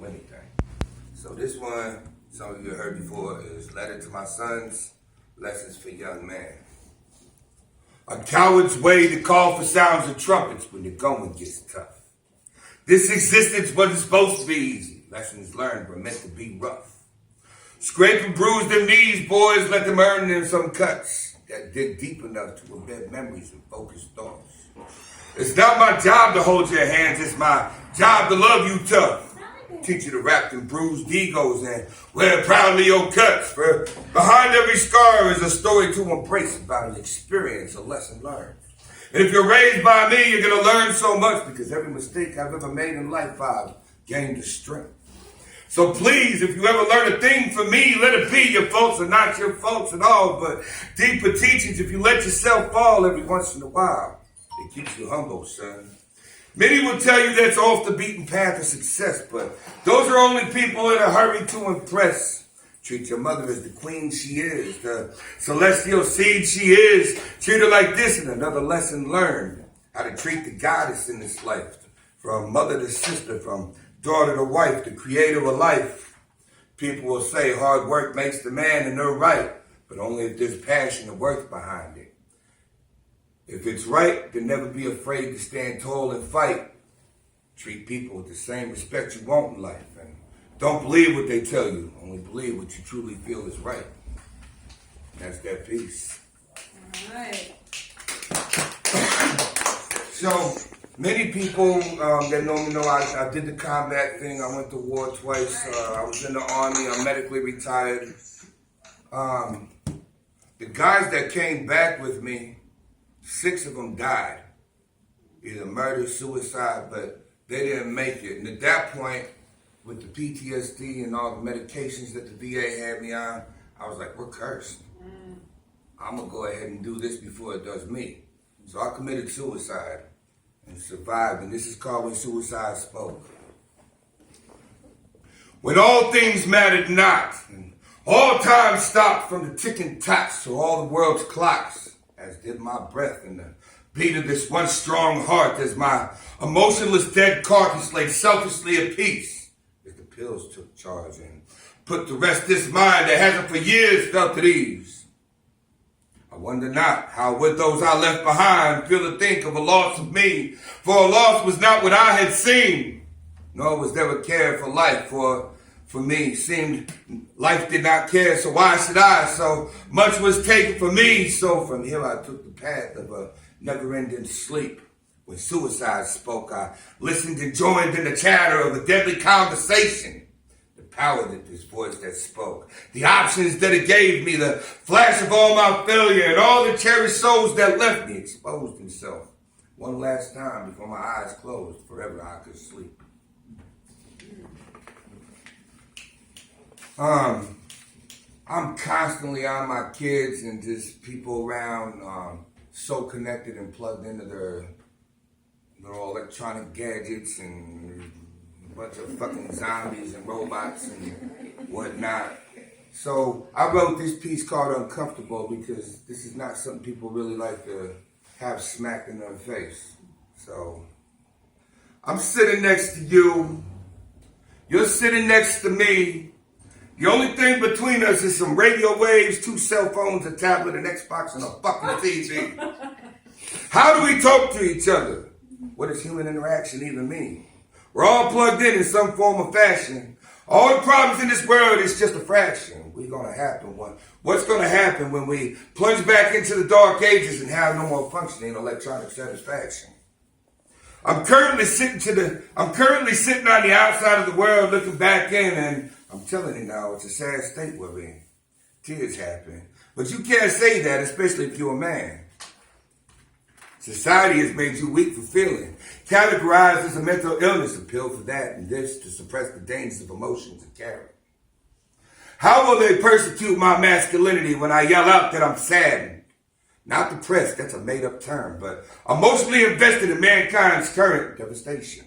anything. So this one, some of you have heard before, is Letter to My Sons, Lessons for Young Man. A coward's way to call for sounds of trumpets when the going gets tough. This existence wasn't supposed to be easy. Lessons learned were meant to be rough. Scrape and bruise them knees, boys, let them earn them some cuts that dig deep enough to embed memories and focus thoughts. It's not my job to hold your hands, it's my job to love you tough. Teach you to wrap them bruised egos and wear proudly your cuts. For behind every scar is a story to embrace about an experience, a lesson learned. And if you're raised by me, you're going to learn so much because every mistake I've ever made in life, I've gained the strength. So please, if you ever learn a thing from me, let it be your faults or not your faults at all, but deeper teachings if you let yourself fall every once in a while. It keeps you humble, son. Many will tell you that's off the beaten path of success, but those are only people in a hurry to impress. Treat your mother as the queen she is, the celestial seed she is. Treat her like this and another lesson learned. How to treat the goddess in this life, from mother to sister, from daughter to wife, the creator of life. People will say hard work makes the man, and they're right, but only if there's passion and worth behind it. If it's right, then never be afraid to stand tall and fight. Treat people with the same respect you want in life. And don't believe what they tell you. Only believe what you truly feel is right. That's that piece. All right. So, many people that know me know I did the combat thing. I went to war twice. I was in the Army. I'm medically retired. The guys that came back with me, 6 of them died. Either murder, suicide, but they didn't make it. And at that point, with the PTSD and all the medications that the VA had me on, I was like, we're cursed. I'm going to go ahead and do this before it does me. So I committed suicide and survived. And this is called When Suicide Spoke. When all things mattered not, and all time stopped from the ticking tops to all the world's clocks, as did my breath and the beat of this one strong heart, as my emotionless dead carcass lay selfishly at peace, as the pills took charge and put to rest this mind that hasn't for years felt at ease. I wonder not how would those I left behind feel to think of a loss of me, for a loss was not what I had seen, nor was there a care for life, for me seemed life did not care, so why should I? So much was taken from me, so from here I took the path of a never-ending sleep. When suicide spoke, I listened and joined in the chatter of a deadly conversation. The power that this voice that spoke, the options that it gave me, the flash of all my failure, and all the cherished souls that left me exposed himself one last time before my eyes closed, forever I could sleep. I'm constantly on my kids and just people around, so connected and plugged into their electronic gadgets and a bunch of fucking zombies and robots and whatnot. So I wrote this piece called Uncomfortable because this is not something people really like to have smacked in their face. So I'm sitting next to you. You're sitting next to me. The only thing between us is some radio waves, 2 cell phones, a tablet, an Xbox, and a fucking TV. How do we talk to each other? What does human interaction even mean? We're all plugged in some form of fashion. All the problems in this world is just a fraction. What's going to happen when we plunge back into the dark ages and have no more functioning electronic satisfaction? I'm currently sitting on the outside of the world looking back in, and I'm telling you now, it's a sad state we're in. Tears happen. But you can't say that, especially if you're a man. Society has made you weak for feeling. Categorized as a mental illness, a pill for that and this to suppress the dangers of emotions and carry. How will they persecute my masculinity when I yell out that I'm saddened? Not depressed, that's a made-up term, but emotionally invested in mankind's current devastation.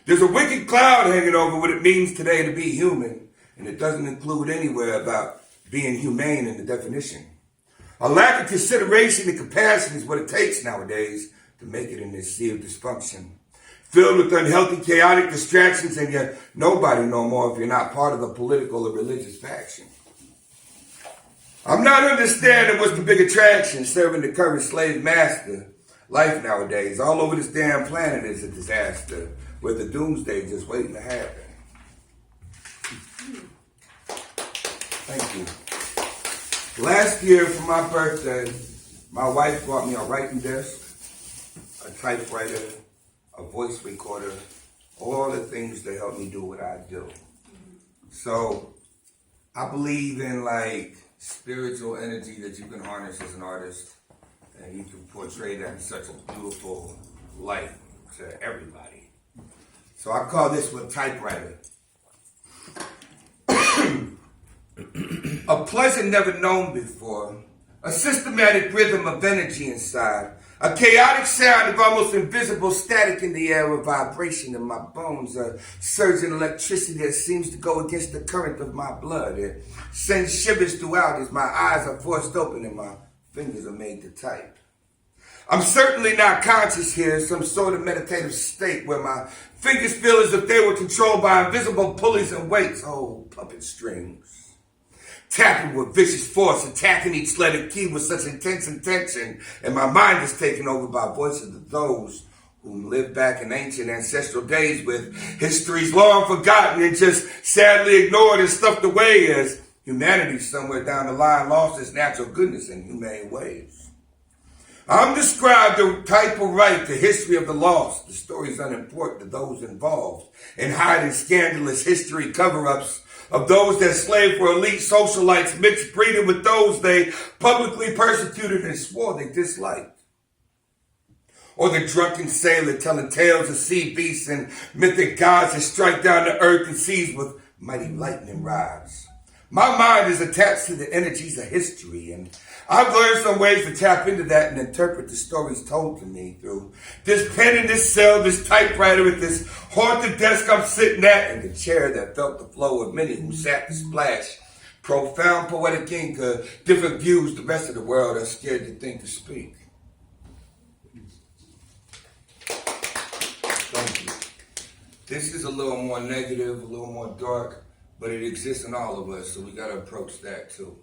There's a wicked cloud hanging over what it means today to be human, and it doesn't include anywhere about being humane in the definition. A lack of consideration and compassion is what it takes nowadays to make it in this sea of dysfunction. filled with unhealthy, chaotic distractions, and you're nobody no more if you're not part of the political or religious faction. I'm not understanding what's the big attraction serving the current slave master life nowadays. All over this damn planet is a disaster with the doomsday just waiting to happen. Thank you. Last year for my birthday, my wife bought me a writing desk, a typewriter, a voice recorder, all the things that help me do what I do. So I believe in like spiritual energy that you can harness as an artist, and you can portray that in such a beautiful light to everybody. So I call this one Typewriter. A pleasant never known before, a systematic rhythm of energy inside, a chaotic sound of almost invisible static in the air, a vibration in my bones, a surging electricity that seems to go against the current of my blood. It sends shivers throughout as my eyes are forced open and my fingers are made to type. I'm certainly not conscious here, some sort of meditative state where my fingers feel as if they were controlled by invisible pulleys and weights, puppet strings. Tapping with vicious force, attacking each letter key with such intense intention, and my mind is taken over by voices of those who lived back in ancient ancestral days with histories long forgotten and just sadly ignored and stuffed away as humanity somewhere down the line lost its natural goodness in humane ways. I'm described the type of right, the history of the lost, the stories unimportant to those involved, and hiding scandalous history cover-ups of those that slaved for elite socialites mixed breeding with those they publicly persecuted and swore they disliked. Or the drunken sailor telling tales of sea beasts and mythic gods that strike down the earth and seas with mighty lightning rods. My mind is attached to the energies of history, and I've learned some ways to tap into that and interpret the stories told to me through this pen in this cell, this typewriter at this haunted desk I'm sitting at, and the chair that felt the flow of many who sat to splash. Profound poetic ink, different views the rest of the world are scared to think to speak. Thank you. This is a little more negative, a little more dark, but it exists in all of us, so we gotta approach that too.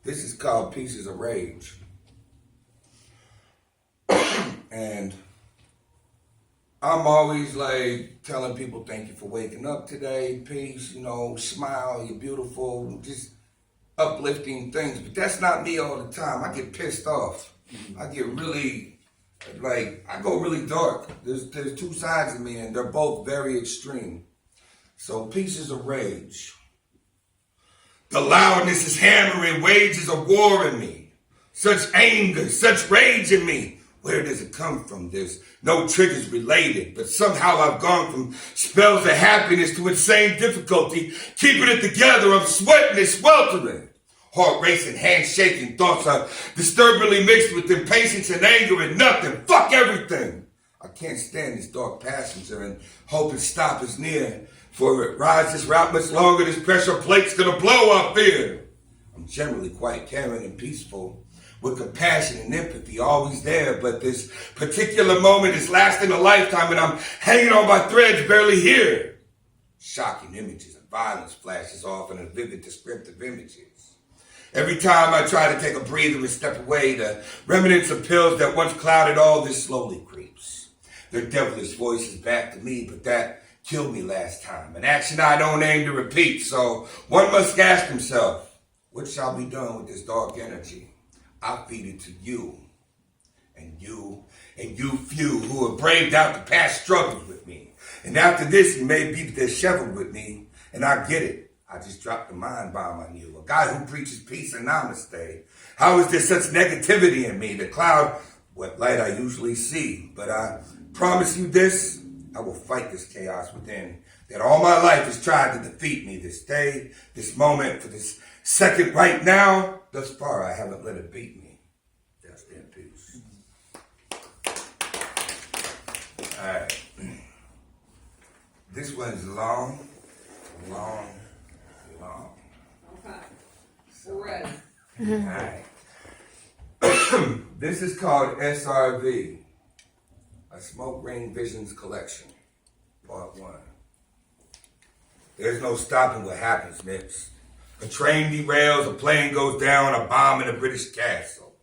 This is called Pieces of Rage. And I'm always like telling people, thank you for waking up today, peace, smile, you're beautiful, just uplifting things. But that's not me all the time. I get pissed off. I get really, I go really dark. There's two sides of me and they're both very extreme. So Pieces of Rage. The loudness is hammering wages of war in me. Such anger, such rage in me. Where does it come from? There's no triggers related, but somehow I've gone from spells of happiness to insane difficulty. Keeping it together, I'm sweating and sweltering. Heart racing, hand shaking, thoughts are disturbingly mixed with impatience and anger and nothing. Fuck everything. I can't stand this dark passenger and hope its stop is near. For it rides this route much longer, this pressure plate's gonna blow up here. I'm generally quite caring and peaceful, with compassion and empathy always there, but this particular moment is lasting a lifetime and I'm hanging on by threads barely here. Shocking images of violence flashes off in vivid descriptive images. Every time I try to take a breather and step away, the remnants of pills that once clouded all this slowly creeps. Their devilish voice is back to me, but that killed me last time, an action I don't aim to repeat, so one must ask himself, what shall be done with this dark energy? I feed it to you, and you few who have braved out the past struggles with me. And after this, you may be disheveled with me, and I get it. I just dropped the mind bomb on you, a guy who preaches peace and namaste. How is there such negativity in me to cloud what light I usually see? But I promise you this, I will fight this chaos within that all my life has tried to defeat me. This day, this moment, for this second right now, thus far I haven't let it beat me. Just in peace. All right. This one's long. Okay. We're ready. All right. This is called SRV. A Smoke Ring Visions Collection, Part 1. There's no stopping what happens next. A train derails, a plane goes down, a bomb in a British castle.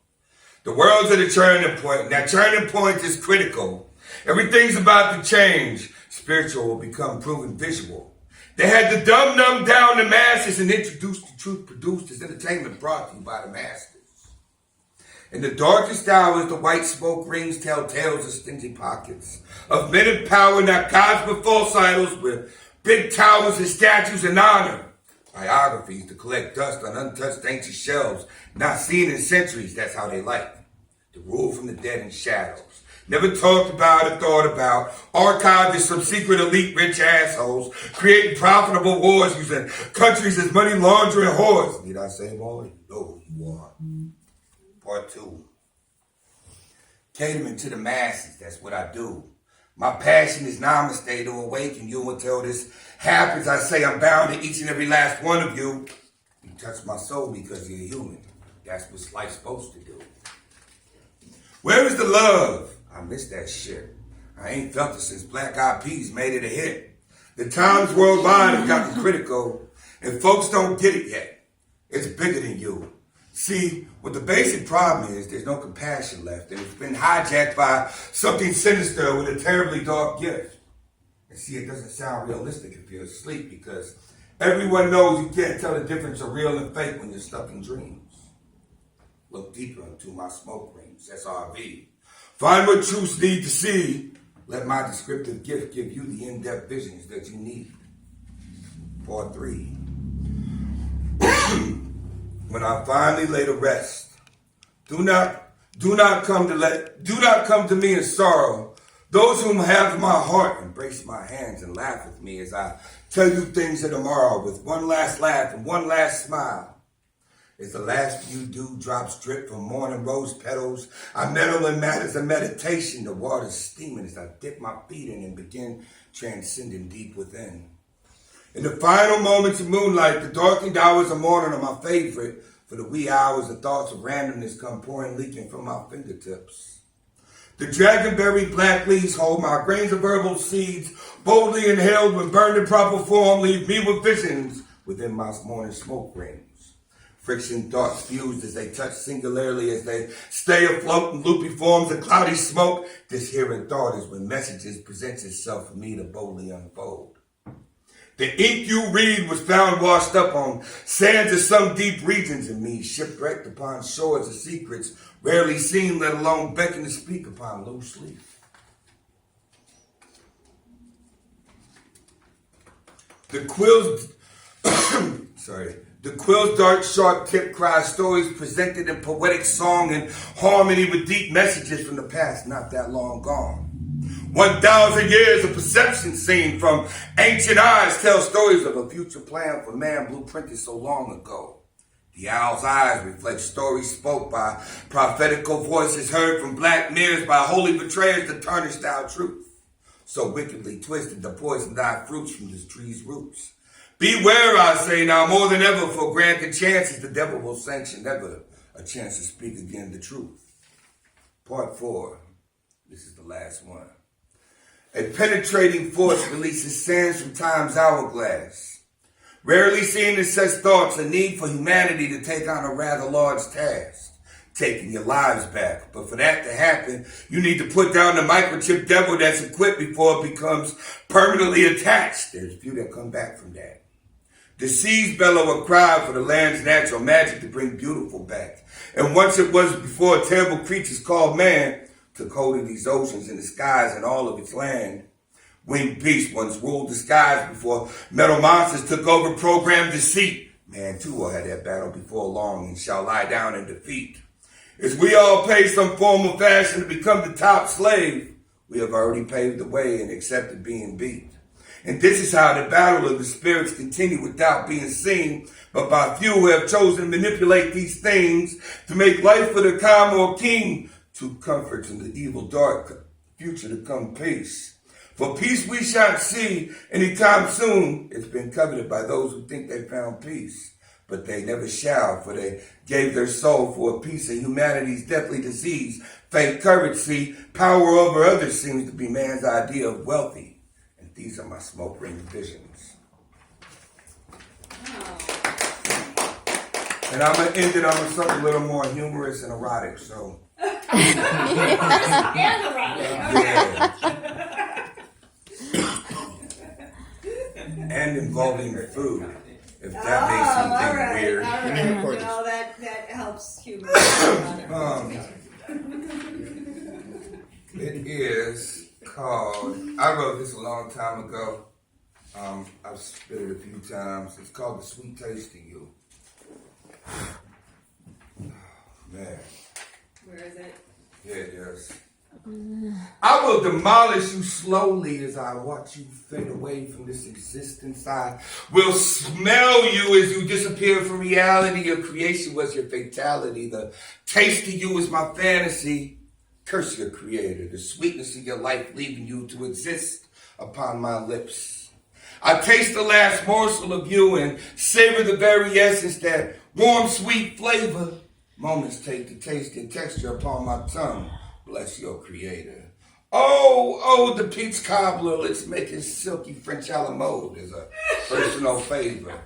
The world's at a turning point, and that turning point is critical. Everything's about to change. Spiritual will become proven visual. They had to dumb down the masses and introduce the truth produced as entertainment brought to you by the masters. In the darkest hours, the white smoke rings tell tales of stingy pockets, of men in power, not gods but false idols, with big towers and statues in honor. Biographies to collect dust on untouched ancient shelves, not seen in centuries, that's how they like. The rule from the dead in shadows. Never talked about or thought about, archived as some secret elite rich assholes, creating profitable wars using countries as money laundering whores. Need I say more? You know who you are. Part 2. Catering to the masses, that's what I do. My passion is namaste to awaken you until this happens. I say I'm bound to each and every last one of you. You touch my soul because you're human. That's what life's supposed to do. Where is the love? I miss that shit. I ain't felt it since Black Eyed Peas made it a hit. The times worldwide have gotten critical, and folks don't get it yet. It's bigger than you. See, what the basic problem is, there's no compassion left, and it's been hijacked by something sinister with a terribly dark gift. And see, it doesn't sound realistic if you're asleep, because everyone knows you can't tell the difference of real and fake when you're stuck in dreams. Look deeper into my smoke rings, SRV. Find what truths need to see. Let my descriptive gift give you the in-depth visions that you need. Part 3. When I finally lay to rest, do not come to me in sorrow. Those whom have my heart embrace my hands and laugh with me as I tell you things of tomorrow with one last laugh and one last smile. As the last few dewdrops drip from morning rose petals, I meddle in matters of meditation. The water's steaming as I dip my feet in and begin transcending deep within. In the final moments of moonlight, the darkened hours of morning are my favorite. For the wee hours, the thoughts of randomness come pouring, leaking from my fingertips. The dragonberry black leaves hold my grains of herbal seeds, boldly inhaled when burned in proper form, leave me with visions within my morning smoke rings. Friction thoughts fused as they touch singularly, as they stay afloat in loopy forms of cloudy smoke. This hearing thought is when messages presents itself for me to boldly unfold. The ink you read was found washed up on sands of some deep regions in me, shipwrecked upon shores of secrets, rarely seen, let alone beckon to speak upon loose leaf. The quill's dark, sharp tip cries stories presented in poetic song and harmony with deep messages from the past not that long gone. 1,000 years of perception seen from ancient eyes tell stories of a future plan for man blueprinted so long ago. The owl's eyes reflect stories spoke by prophetical voices heard from black mirrors by holy betrayers that tarnished our truth. So wickedly twisted the poisoned eye fruits from this tree's roots. Beware, I say now more than ever, for granted chances the devil will sanction never a chance to speak again the truth. Part 4. This is the last one. A penetrating force releases sands from time's hourglass. Rarely seen in such thoughts, a need for humanity to take on a rather large task, taking your lives back. But for that to happen, you need to put down the microchip devil that's equipped before it becomes permanently attached. There's few that come back from that. The seas bellow a cry for the land's natural magic to bring beautiful back. And once it was before terrible creatures called man took hold of these oceans and the skies and all of its land. Winged beasts once ruled the skies before metal monsters took over programmed deceit. Man too will have that battle before long and shall lie down in defeat. As we all pay some form of fashion to become the top slave, we have already paved the way and accepted being beat. And this is how the battle of the spirits continue without being seen, but by few who have chosen to manipulate these things to make life for the calm or king to comfort in the evil dark future to come peace. For peace we shan't see anytime soon. It's been coveted by those who think they found peace. but they never shall, for they gave their soul for a piece of humanity's deathly disease. Fake currency, power over others seems to be man's idea of wealthy. And these are my smoke ring visions. And I'm going to end it on something a little more humorous and erotic, so. And erotic. Yeah. And involving food, if that makes something weird. All right. No, that helps humor. It is called, I wrote this a long time ago. I've spit it a few times. It's called The Sweet Taste of You. Man. Where is it? Yeah, it is. I will demolish you slowly as I watch you fade away from this existence. I will smell you as you disappear from reality. Your creation was your fatality. The taste of you is my fantasy. Curse your creator. The sweetness of your life leaving you to exist upon my lips. I taste the last morsel of you and savor the very essence, that warm, sweet flavor. Moments take to taste and texture upon my tongue. Bless your creator. Oh, the peach cobbler. Let's make his silky French a la mode as a personal favor.